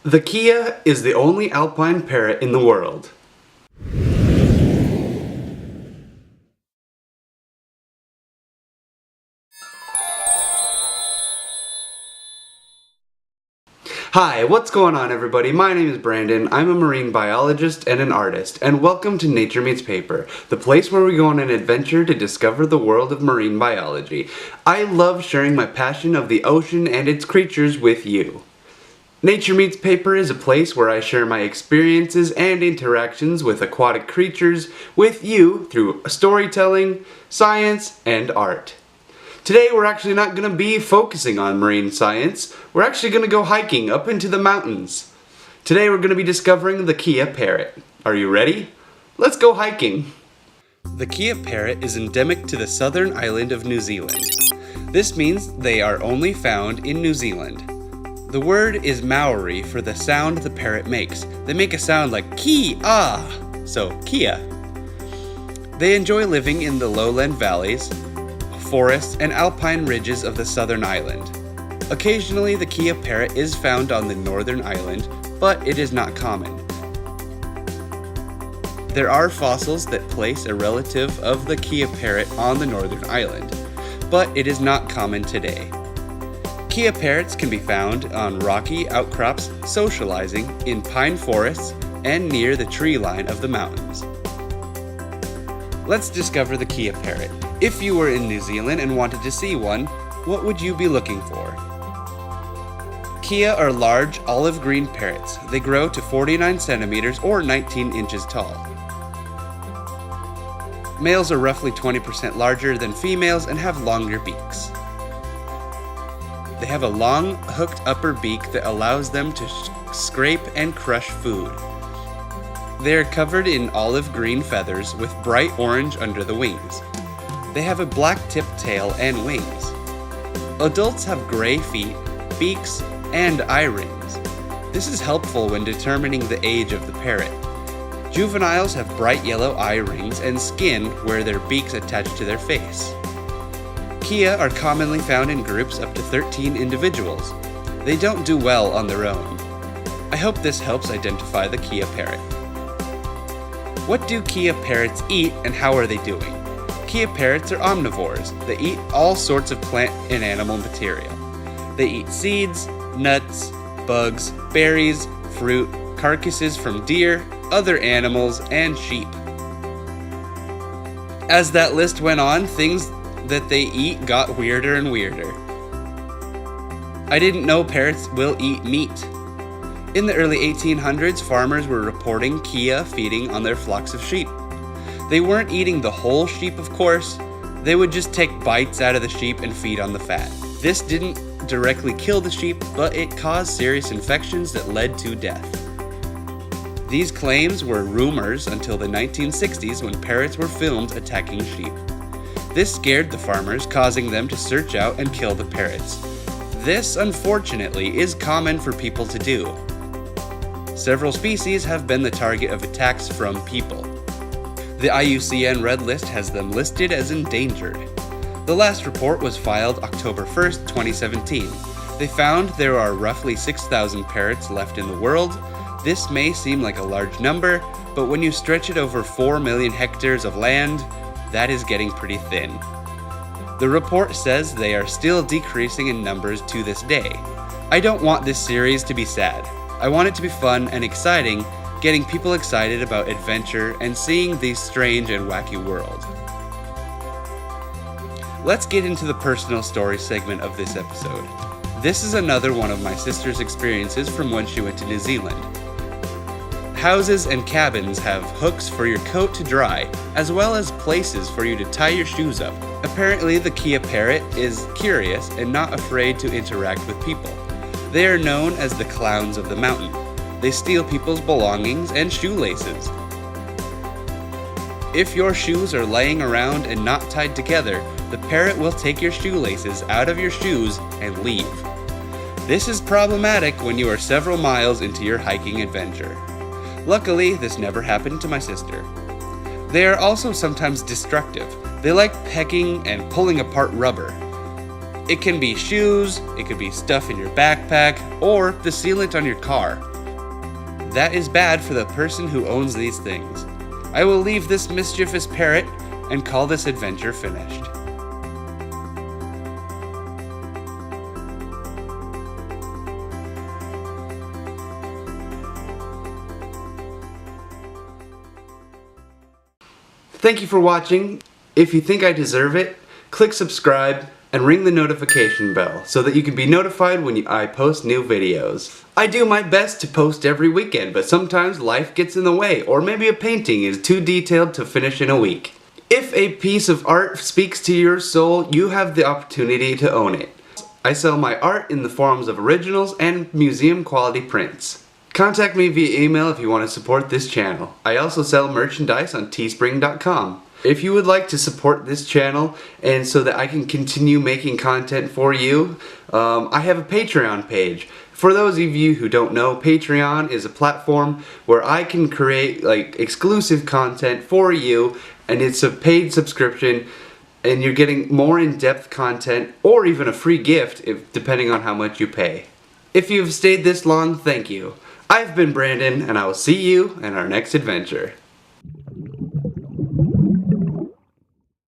The Kea is the only Alpine parrot in the world. Hi, what's going on everybody? My name is Brandon, I'm a marine biologist and an artist, and welcome to Nature Meets Paper, the place where we go on an adventure to discover the world of marine biology. I love sharing my passion of the ocean and its creatures with you. Nature Meets Paper is a place where I share my experiences and interactions with aquatic creatures with you through storytelling, science, and art. Today we're actually not going to be focusing on marine science, we're actually going to go hiking up into the mountains. Today we're going to be discovering the Kea Parrot. Are you ready? Let's go hiking! The Kea Parrot is endemic to the southern island of New Zealand. This means they are only found in New Zealand. The word is Maori for the sound the parrot makes. They make a sound like Kea, so Kea. They enjoy living in the lowland valleys, forests, and alpine ridges of the southern island. Occasionally, the Kea parrot is found on the northern island, but it is not common. There are fossils that place a relative of the Kea parrot on the northern island, but it is not common today. Kea parrots can be found on rocky outcrops socializing in pine forests and near the tree line of the mountains. Let's discover the Kea parrot. If you were in New Zealand and wanted to see one, what would you be looking for? Kea are large olive green parrots. They grow to 49 centimeters or 19 inches tall. Males are roughly 20% larger than females and have longer beaks. They have a long, hooked upper beak that allows them to scrape and crush food. They are covered in olive green feathers with bright orange under the wings. They have a black-tipped tail and wings. Adults have gray feet, beaks, and eye rings. This is helpful when determining the age of the parrot. Juveniles have bright yellow eye rings and skin where their beaks attach to their face. Kea are commonly found in groups up to 13 individuals. They don't do well on their own. I hope this helps identify the Kea parrot. What do Kea parrots eat and how are they doing? Kea parrots are omnivores. They eat all sorts of plant and animal material. They eat seeds, nuts, bugs, berries, fruit, carcasses from deer, other animals, and sheep. As that list went on, things that they eat got weirder and weirder. I didn't know parrots will eat meat. In the early 1800s, farmers were reporting Kea feeding on their flocks of sheep. They weren't eating the whole sheep, of course. They would just take bites out of the sheep and feed on the fat. This didn't directly kill the sheep, but it caused serious infections that led to death. These claims were rumors until the 1960s when parrots were filmed attacking sheep. This scared the farmers, causing them to search out and kill the parrots. This, unfortunately, is common for people to do. Several species have been the target of attacks from people. The IUCN Red List has them listed as endangered. The last report was filed October 1st, 2017. They found there are roughly 6,000 parrots left in the world. This may seem like a large number, but when you stretch it over 4 million hectares of land, that is getting pretty thin. The report says they are still decreasing in numbers to this day. I don't want this series to be sad. I want it to be fun and exciting, getting people excited about adventure and seeing this strange and wacky world. Let's get into the personal story segment of this episode. This is another one of my sister's experiences from when she went to New Zealand. Houses and cabins have hooks for your coat to dry, as well as places for you to tie your shoes up. Apparently, the Kea parrot is curious and not afraid to interact with people. They are known as the clowns of the mountain. They steal people's belongings and shoelaces. If your shoes are laying around and not tied together, the parrot will take your shoelaces out of your shoes and leave. This is problematic when you are several miles into your hiking adventure. Luckily, this never happened to my sister. They are also sometimes destructive. They like pecking and pulling apart rubber. It can be shoes, it could be stuff in your backpack, or the sealant on your car. That is bad for the person who owns these things. I will leave this mischievous parrot and call this adventure finished. Thank you for watching. If you think I deserve it, click subscribe and ring the notification bell so that you can be notified when I post new videos. I do my best to post every weekend, but sometimes life gets in the way, or maybe a painting is too detailed to finish in a week. If a piece of art speaks to your soul, you have the opportunity to own it. I sell my art in the forms of originals and museum quality prints. Contact me via email if you want to support this channel. I also sell merchandise on teespring.com. If you would like to support this channel and so that I can continue making content for you, I have a Patreon page. For those of you who don't know, Patreon is a platform where I can create exclusive content for you, and it's a paid subscription, and you're getting more in-depth content or even a free gift depending on how much you pay. If you've stayed this long, thank you. I've been Brandon, and I will see you in our next adventure.